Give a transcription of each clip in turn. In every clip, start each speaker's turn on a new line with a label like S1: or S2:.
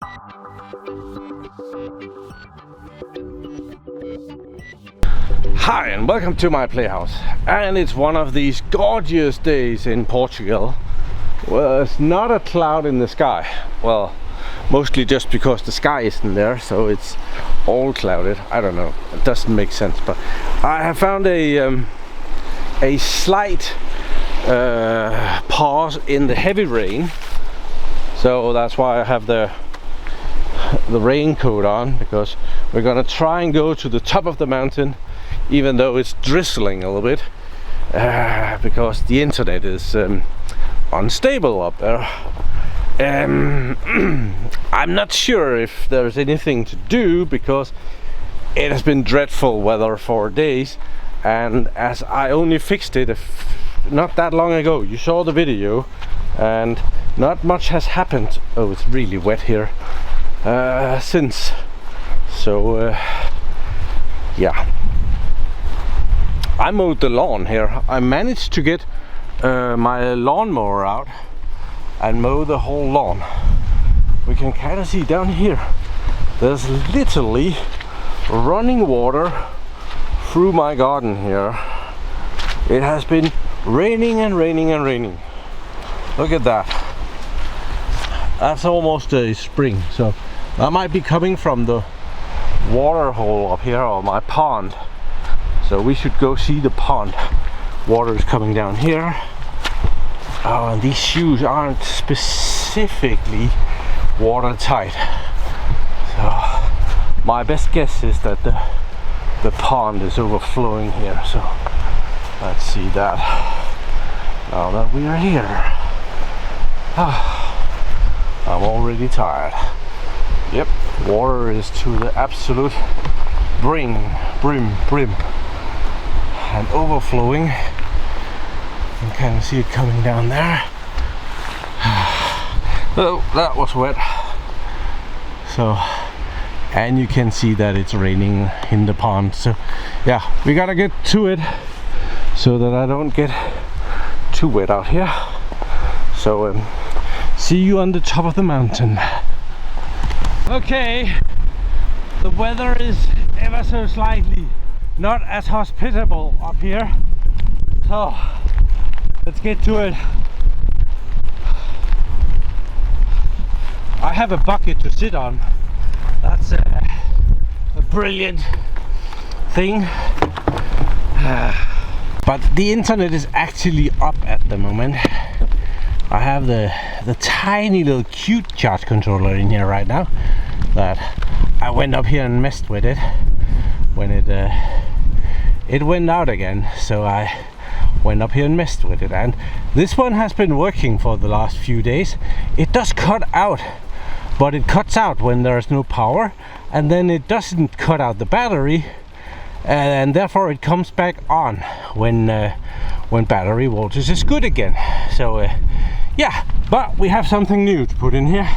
S1: Hi and welcome to my playhouse, and it's one of these gorgeous days in Portugal. Well, there's not a cloud in the sky. Well, mostly just because the sky isn't there, so it's all clouded. I don't know, it doesn't make sense, but I have found a slight pause in the heavy rain, so that's why I have the raincoat on, because we're gonna try and go to the top of the mountain even though it's drizzling a little bit, because the internet is unstable up there. I'm not sure if there's anything to do, because it has been dreadful weather for days, and as I only fixed it not that long ago, you saw the video, and not much has happened. Oh, it's really wet here since, so yeah, I mowed the lawn here. I managed to get my lawnmower out and mow the whole lawn. We can kind of see down here, there's literally running water through my garden here. It has been raining and raining and raining. Look at that. That's almost a spring, so that might be coming from the water hole up here, or my pond. So we should go see the pond. Water is coming down here. Oh, and these shoes aren't specifically watertight. So my best guess is that the pond is overflowing here. So let's see that. Now that we are here. I'm already tired. Yep, water is to the absolute brim and overflowing. You can kind of see it coming down there. Oh, that was wet. So, and you can see that it's raining in the pond. So yeah, we gotta get to it so that I don't get too wet out here. So see you on the top of the mountain. Okay, the weather is ever so slightly not as hospitable up here, so let's get to it. I have a bucket to sit on. That's a brilliant thing. But the internet is actually up at the moment. I have the tiny little cute charge controller in here right now, that I went up here and messed with it when it went out again. So I went up here and messed with it, and this one has been working for the last few days. It does cut out, but it cuts out when there's no power, and then it doesn't cut out the battery, and therefore it comes back on when battery voltage is good again. So yeah, but we have something new to put in here.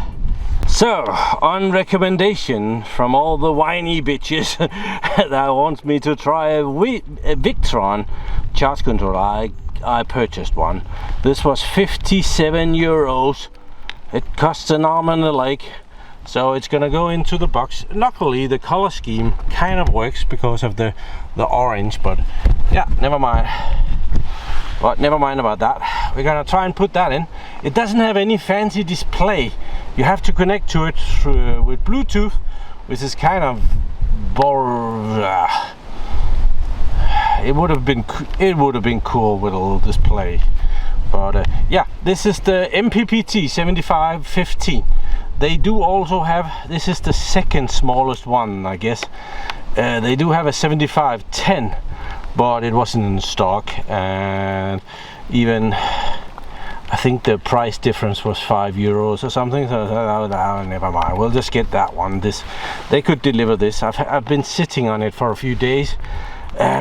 S1: So, on recommendation from all the whiny bitches that wants me to try a Victron charge controller, I purchased one. This was 57 euros. It costs an arm and a leg, so it's gonna go into the box. Luckily, the color scheme kind of works because of the orange, but yeah, never mind. But never mind about that. We're gonna try and put that in. It doesn't have any fancy display. You have to connect to it through, with Bluetooth, which is kind of it would have been cool with a little display. But yeah, this is the MPPT 7515. They do also have, this is the second smallest one, I guess. They do have a 7510, but it wasn't in stock, and even I think the price difference was 5 euros or something. So no, never mind, we'll just get that one. They could deliver this. I've been sitting on it for a few days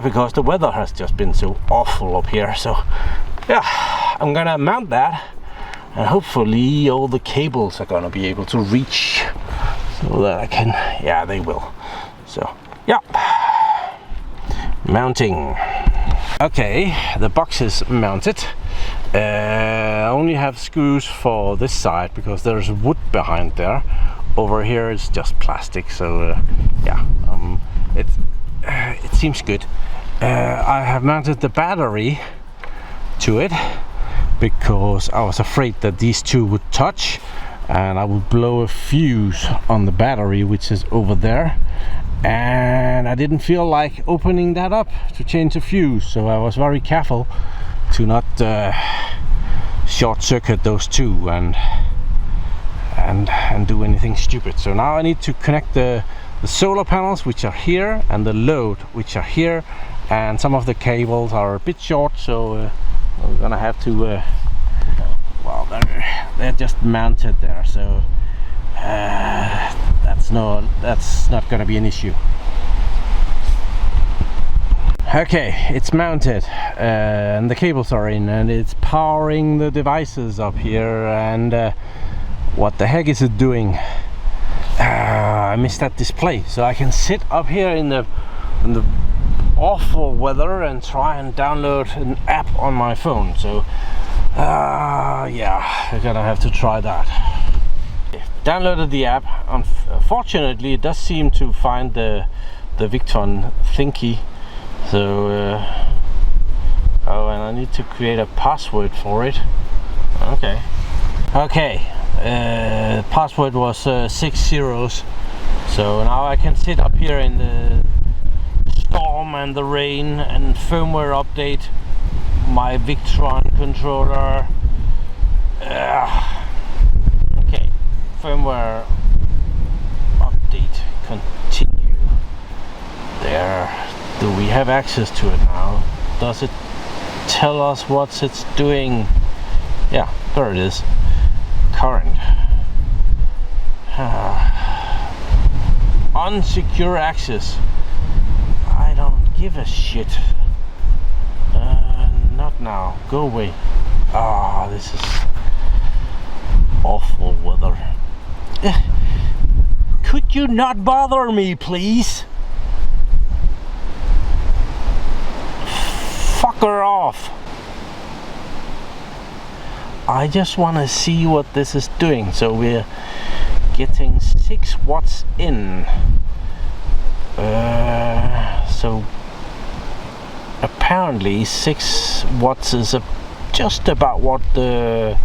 S1: because the weather has just been so awful up here. So yeah, I'm gonna mount that, and hopefully all the cables are gonna be able to reach, so that I can, yeah, they will. So yeah, mounting. Okay, the box is mounted. I only have screws for this side because there's wood behind there, over here is just plastic, so yeah, it seems good. I have mounted the battery to it because I was afraid that these two would touch and I would blow a fuse on the battery, which is over there, and I didn't feel like opening that up to change the fuse, so I was very careful to not short circuit those two and do anything stupid. So now I need to connect the solar panels, which are here, and the load, which are here, and some of the cables are a bit short, so we're gonna have to well, they're just mounted there, so that's not gonna be an issue. Okay, it's mounted and the cables are in, and it's powering the devices up here, and what the heck is it doing? I missed that display, so I can sit up here in the awful weather and try and download an app on my phone. So yeah, I'm gonna have to try that. Downloaded the app. Unfortunately, it does seem to find the Victron thingy. So oh, and I need to create a password for it. Okay. Password was 6 zeros. So now I can sit up here in the storm and the rain and firmware update my Victron controller. Okay, firmware update, continue. There. Do we have access to it now? Does it tell us what it's doing? Yeah, there it is. Current. Unsecure access. I don't give a shit. Not now. Go away. Ah, this is awful weather. Could you not bother me, please? Fuck her off. I just want to see what this is doing. So we're getting 6 watts in. So apparently 6 watts is just about what the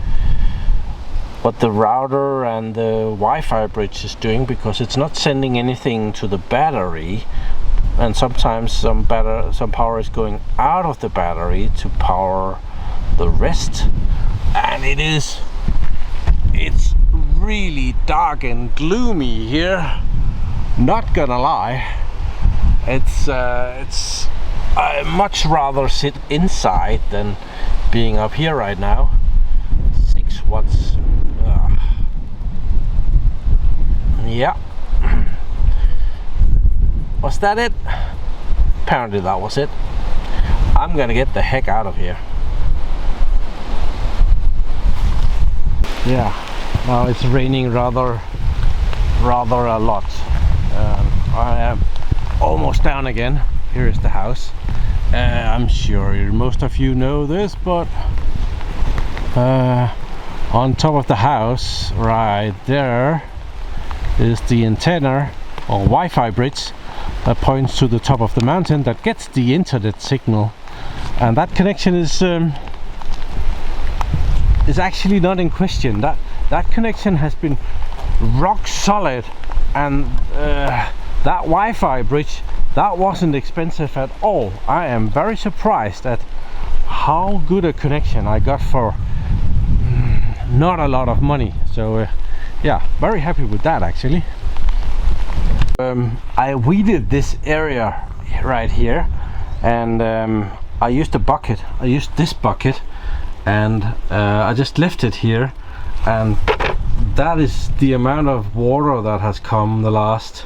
S1: router and the Wi-Fi bridge is doing, because it's not sending anything to the battery, and sometimes some power is going out of the battery to power the rest. And it's really dark and gloomy here, not gonna lie. I much rather sit inside than being up here right now. 6 watts. Yeah. Was that it? Apparently that was it. I'm gonna get the heck out of here. Yeah, now it's raining rather a lot. I am almost down again. Here is the house. I'm sure most of you know this, but on top of the house right there is the antenna or Wi-Fi bridge that points to the top of the mountain that gets the internet signal, and that connection is actually not in question. That connection has been rock solid, and that Wi-Fi bridge, that wasn't expensive at all. I am very surprised at how good a connection I got for not a lot of money. So yeah, very happy with that actually. I weeded this area right here, and I used a bucket. I used this bucket, and I just left it here, and that is the amount of water that has come the last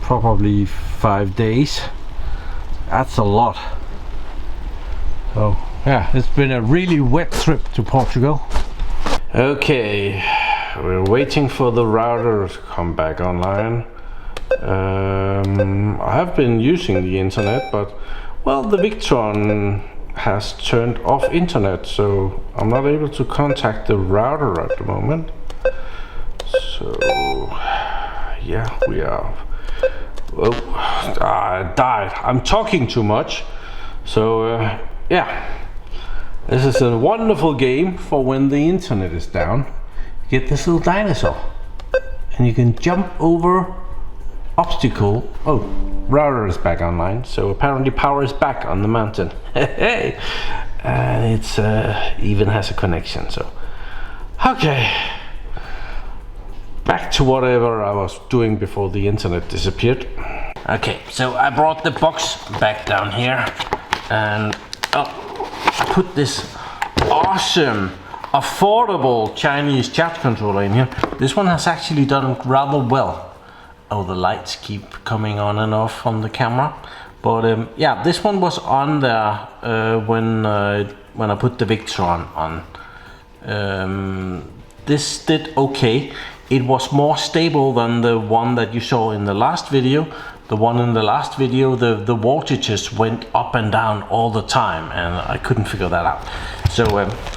S1: probably 5 days. That's a lot. So yeah, it's been a really wet trip to Portugal. Okay, we're waiting for the router to come back online. I have been using the internet, but well, the Victron has turned off internet, so I'm not able to contact the router at the moment. So yeah, we are. Oh, I died. I'm talking too much. So yeah, this is a wonderful game for when the internet is down. You get this little dinosaur, and you can jump over obstacle. Oh, router is back online, so apparently power is back on the mountain. Hey, and it's even has a connection. So okay, back to whatever I was doing before the internet disappeared. Okay, so I brought the box back down here, and I put this awesome affordable Chinese charge controller in here. This one has actually done rather well. Oh, the lights keep coming on and off from the camera, but yeah, this one was on there when I put the Victron on. This did okay. It was more stable than the one that you saw in the last video. The one in the last video, the voltages went up and down all the time, and I couldn't figure that out. So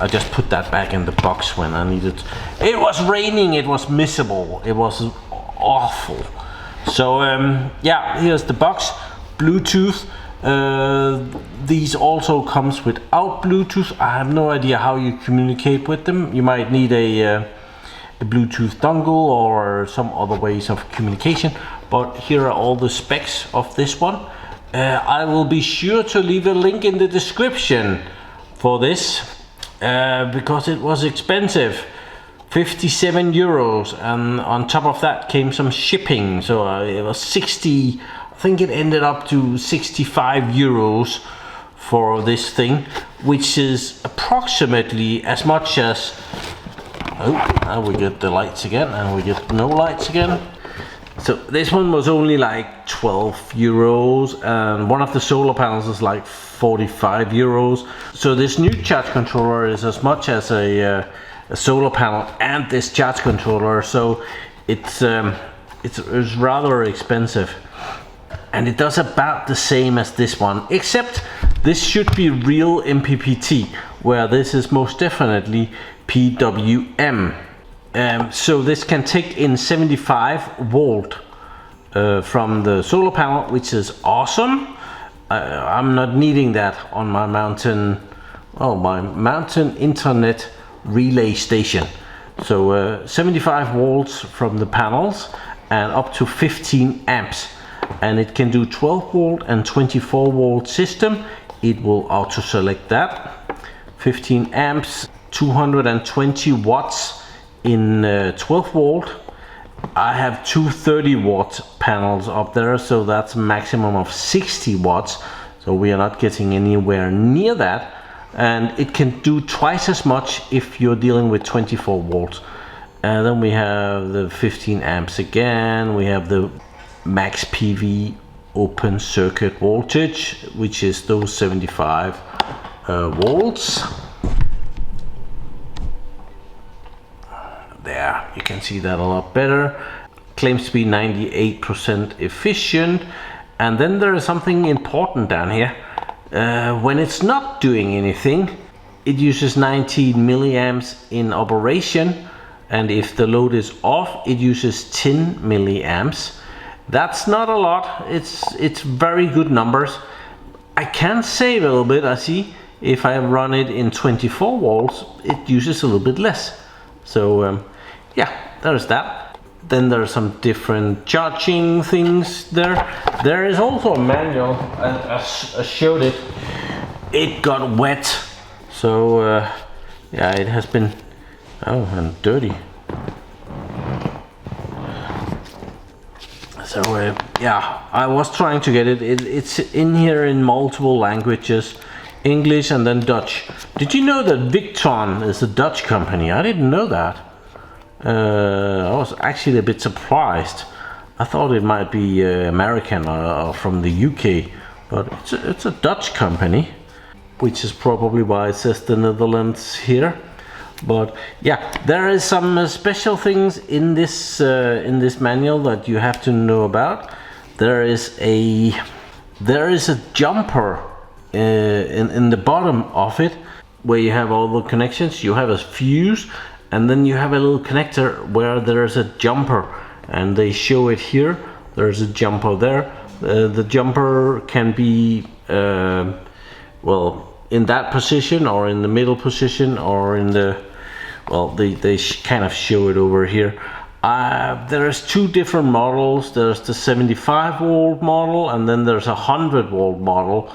S1: I just put that back in the box when I needed. It was raining, it was miserable, it was awful. So yeah, here's the box. Bluetooth. These also comes without Bluetooth. I have no idea how you communicate with them. You might need a Bluetooth dongle or some other ways of communication, but here are all the specs of this one. I will be sure to leave a link in the description for this because it was expensive, 57 euros, and on top of that came some shipping, so it was 60, I think it ended up to 65 euros for this thing, which is approximately as much as, oh, now we get the lights again, and we get no lights again. So this one was only like 12 euros, and one of the solar panels is like 45 euros. So this new charge controller is as much as a solar panel and this charge controller, so it's rather expensive. And it does about the same as this one, except this should be real MPPT, where this is most definitely PWM. So this can take in 75 volt from the solar panel, which is awesome. I'm not needing that on my mountain, my mountain internet relay station. So 75 volts from the panels and up to 15 amps. And it can do 12 volt and 24 volt system. It will auto select that. 15 amps, 220 watts in 12 volt. I have two 30 watt panels up there, so that's a maximum of 60 watts. So we are not getting anywhere near that. And it can do twice as much if you're dealing with 24 volts. And then we have the 15 amps again. We have the max PV open circuit voltage, which is those 75 volts. There, you can see that a lot better. Claims to be 98% efficient. And then there is something important down here. When it's not doing anything, it uses 19 milliamps in operation, and if the load is off, it uses 10 milliamps. That's not a lot. It's very good numbers. I can save a little bit. I see if I run it in 24 volts, it uses a little bit less. So yeah, there's that. Then there are some different charging things there. There is also a manual, I showed it. It got wet, so yeah, it has been, and dirty. So yeah, I was trying to get it. It's in here in multiple languages, English and then Dutch. Did you know that Victron is a Dutch company? I didn't know that. I was actually a bit surprised. I thought it might be American or from the UK, but it's a Dutch company, which is probably why it says the Netherlands here. But yeah, there is some special things in this manual that you have to know about. There is a jumper in the bottom of it, where you have all the connections. You have a fuse, and then you have a little connector where there is a jumper, and they show it here. There's a jumper there. The jumper can be well, in that position, or in the middle position, or in the, well, they kind of show it over here. There's two different models. There's the 75 volt model, and then there's a 100 volt model,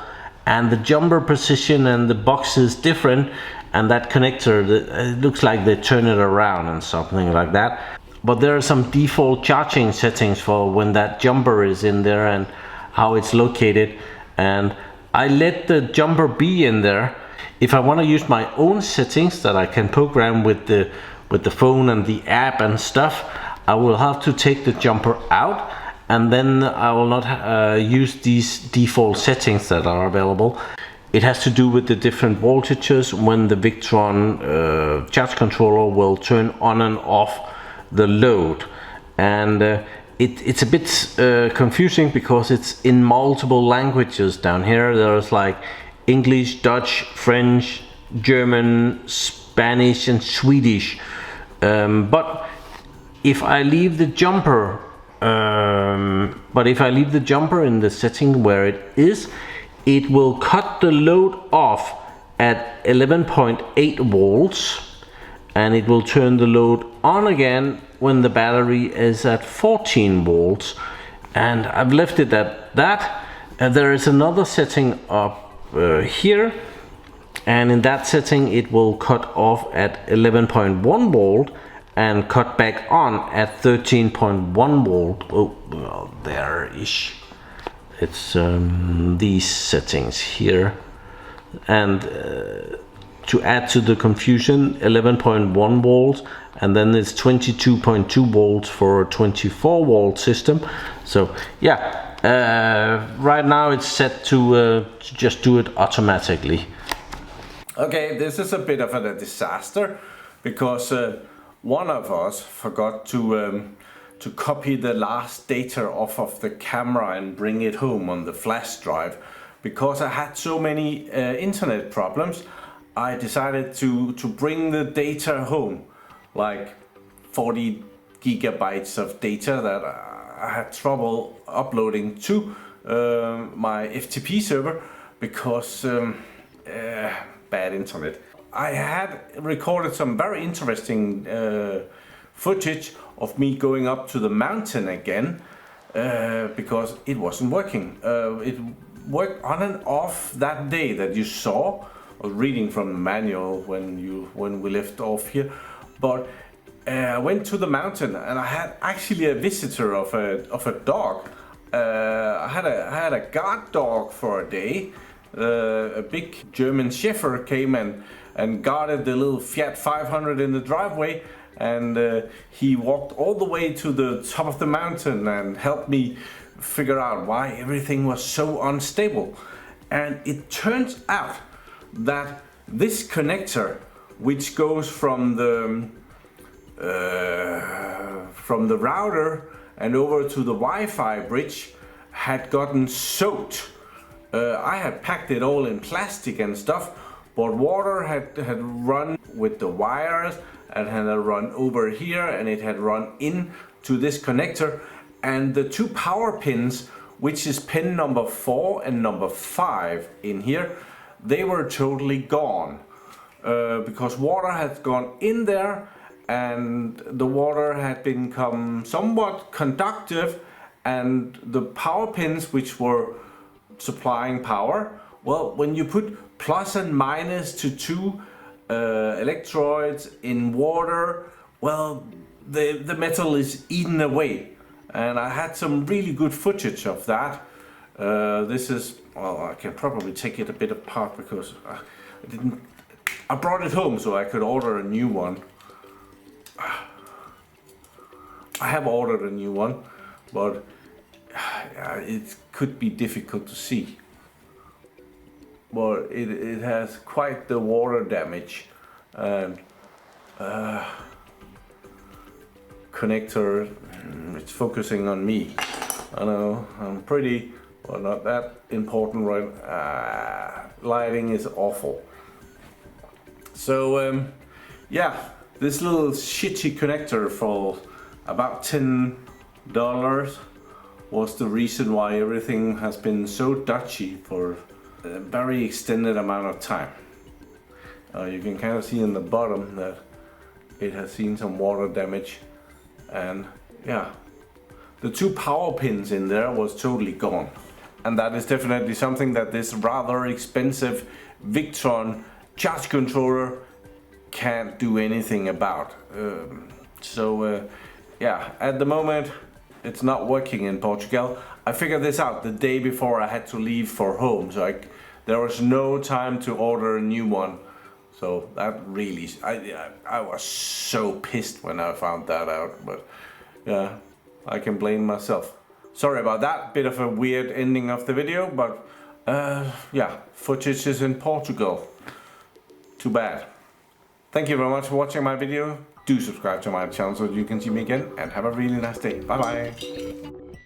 S1: and the jumper position and the box is different, and that connector, it looks like they turn it around and something like that. But there are some default charging settings for when that jumper is in there and how it's located, and I let the jumper be in there. If I want to use my own settings that I can program with the phone and the app and stuff, I will have to take the jumper out, and then I will not use these default settings that are available. It has to do with the different voltages when the Victron charge controller will turn on and off the load, and it's a bit confusing because it's in multiple languages down here. There's like English, Dutch, French, German, Spanish and Swedish, but if I leave the jumper in the setting where it is, it will cut the load off at 11.8 volts, and it will turn the load on again when the battery is at 14 volts, and I've left it at that. There is another setting up here, and in that setting it will cut off at 11.1 volt and cut back on at 13.1 volt. Oh, well, there-ish. It's these settings here, and to add to the confusion, 11.1 volts, and then it's 22.2 volts for a 24 volt system. So yeah, right now it's set to just do it automatically.
S2: Okay, this is a bit of a disaster because one of us forgot to copy the last data off of the camera and bring it home on the flash drive. Because I had so many internet problems, I decided to bring the data home, like 40 gigabytes of data that I had trouble uploading to my FTP server because bad internet. I had recorded some very interesting footage of me going up to the mountain again because it wasn't working. It worked on and off that day that you saw. I was reading from the manual when we left off here, but I went to the mountain and I had actually a visitor of a dog. I had a guard dog for a day. A big German Shepherd came and guarded the little Fiat 500 in the driveway, and he walked all the way to the top of the mountain and helped me figure out why everything was so unstable. And it turns out that this connector, which goes from the router and over to the Wi-Fi bridge, had gotten soaked. I had packed it all in plastic and stuff, but water had run with the wires and had run over here, and it had run in to this connector, and the two power pins, which is pin number 4 and number 5 in here, they were totally gone because water had gone in there, and the water had become somewhat conductive, and the power pins which were supplying power, well, when you put plus and minus to two electrodes in water, well, the metal is eaten away. And I had some really good footage of that. This is, well, I can probably take it a bit apart because I brought it home so I could order a new one. I have ordered a new one, but it could be difficult to see. But it has quite the water damage, and connector, it's focusing on me. I know I'm pretty, well, not that important, right? Lighting is awful. So yeah, this little shitty connector for about 10 was the reason why everything has been so dodgy for a very extended amount of time. You can kind of see in the bottom that it has seen some water damage, and yeah, the 2 power pins in there was totally gone. And that is definitely something that this rather expensive Victron charge controller can't do anything about. Yeah, at the moment it's not working in Portugal. I figured this out the day before I had to leave for home, so there was no time to order a new one. So that really, I was so pissed when I found that out, but yeah, I can blame myself. Sorry about that, bit of a weird ending of the video, but yeah, footage is in Portugal. Too bad. Thank you very much for watching my video. Do subscribe to my channel so you can see me again, and have a really nice day. Bye bye.